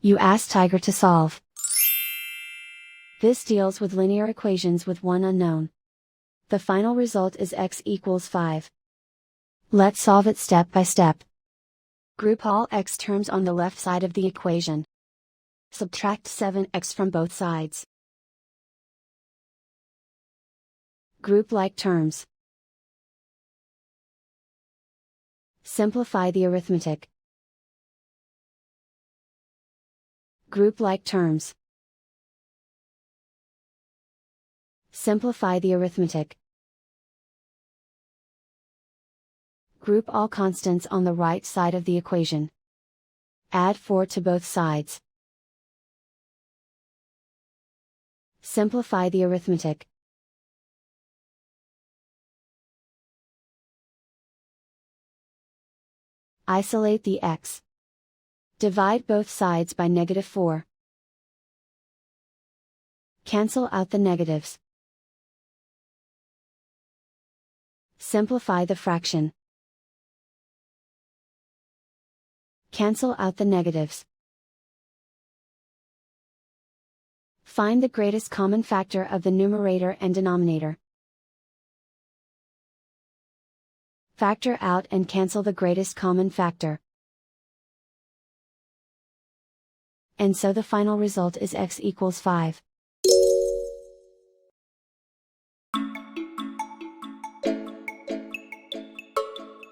You ask Tiger to solve. This deals with linear equations with one unknown. The final result is x equals 5. Let's solve it step by step. Group all x terms on the left side of the equation. Subtract 7x from both sides. Group like terms. Simplify the arithmetic. Group like terms. Simplify the arithmetic. Group all constants on the right side of the equation. Add 4 to both sides. Simplify the arithmetic. Isolate the x. Divide both sides by -4. Cancel out the negatives. Simplify the fraction. Cancel out the negatives. Find the greatest common factor of the numerator and denominator. Factor out and cancel the greatest common factor. And so the final result is x equals 5.